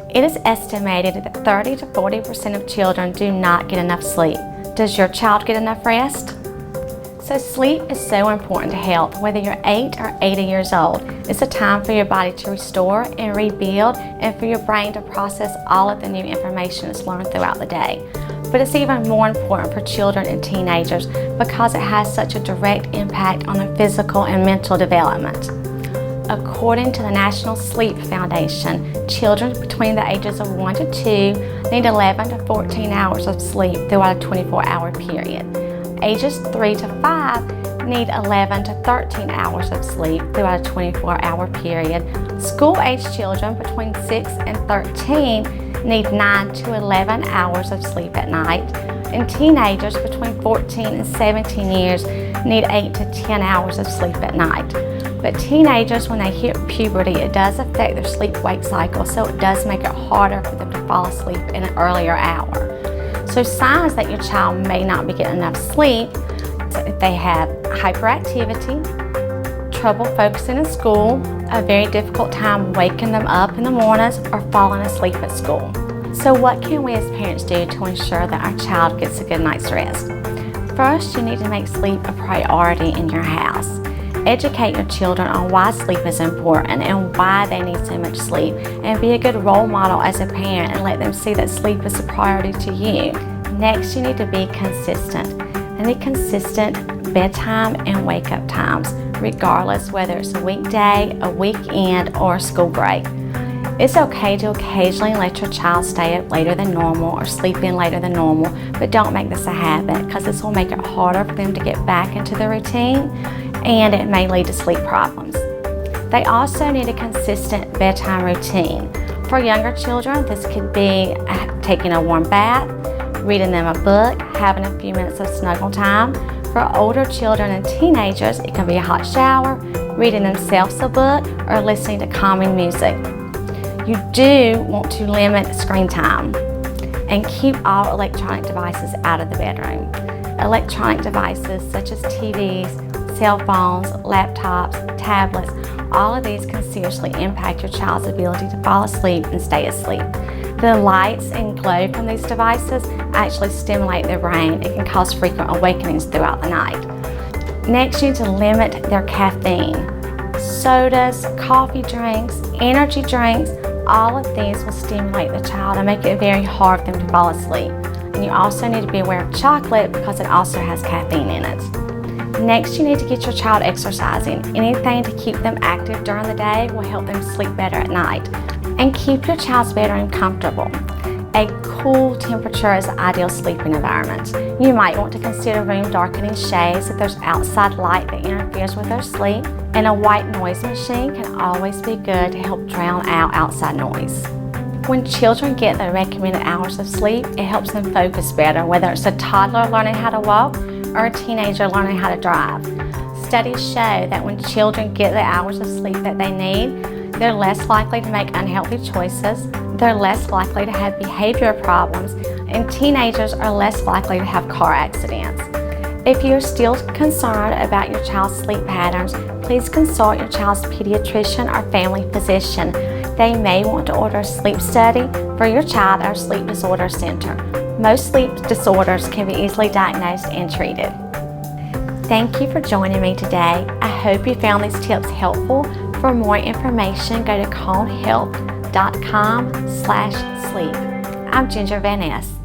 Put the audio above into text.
It is estimated that 30 to 40% of children do not get enough sleep. Does your child get enough rest? So sleep is so important to health, whether you're 8 or 80 years old. It's a time for your body to restore and rebuild and for your brain to process all of the new information it's learned throughout the day. But it's even more important for children and teenagers because it has such a direct impact on their physical and mental development. According to the National Sleep Foundation, children between the ages of 1 to 2 need 11 to 14 hours of sleep throughout a 24-hour period. Ages 3 to 5 need 11 to 13 hours of sleep throughout a 24-hour period. School-age children between 6 and 13 need 9 to 11 hours of sleep at night. And teenagers between 14 and 17 years need 8 to 10 hours of sleep at night. But teenagers, when they hit puberty, it does affect their sleep-wake cycle, so it does make it harder for them to fall asleep in an earlier hour. So signs that your child may not be getting enough sleep, if they have hyperactivity, trouble focusing in school, a very difficult time waking them up in the mornings, or falling asleep at school. So what can we as parents do to ensure that our child gets a good night's rest? First, you need to make sleep a priority in your house. Educate your children on why sleep is important and why they need so much sleep, and be a good role model as a parent and let them see that sleep is a priority to you. Next, you need to be consistent. And need consistent bedtime and wake-up times, regardless whether it's a weekday, a weekend, or a school break. It's okay to occasionally let your child stay up later than normal or sleep in later than normal, but don't make this a habit because this will make it harder for them to get back into the routine, and it may lead to sleep problems. They also need a consistent bedtime routine. For younger children, this could be taking a warm bath, reading them a book, having a few minutes of snuggle time. For older children and teenagers, it can be a hot shower, reading themselves a book, or listening to calming music. You do want to limit screen time and keep all electronic devices out of the bedroom. Electronic devices such as TVs, cell phones, laptops, tablets, all of these can seriously impact your child's ability to fall asleep and stay asleep. The lights and glow from these devices actually stimulate their brain. It can cause frequent awakenings throughout the night. Next, you need to limit their caffeine. Sodas, coffee drinks, energy drinks, all of these will stimulate the child and make it very hard for them to fall asleep. And you also need to be aware of chocolate because it also has caffeine in it. Next, you need to get your child exercising. Anything to keep them active during the day will help them sleep better at night. And keep your child's bedroom comfortable. A cool temperature is the ideal sleeping environment. You might want to consider room darkening shades if there's outside light that interferes with their sleep. And a white noise machine can always be good to help drown out outside noise. When children get the recommended hours of sleep, it helps them focus better, whether it's a toddler learning how to walk or a teenager learning how to drive. Studies show that when children get the hours of sleep that they need, they're less likely to make unhealthy choices, they're less likely to have behavior problems, and teenagers are less likely to have car accidents. If you're still concerned about your child's sleep patterns, please consult your child's pediatrician or family physician. They may want to order a sleep study for your child at our sleep disorder center. Most sleep disorders can be easily diagnosed and treated. Thank you for joining me today. I hope you found these tips helpful. For more information, go to conehealth.com/sleep. I'm Ginger VanNess.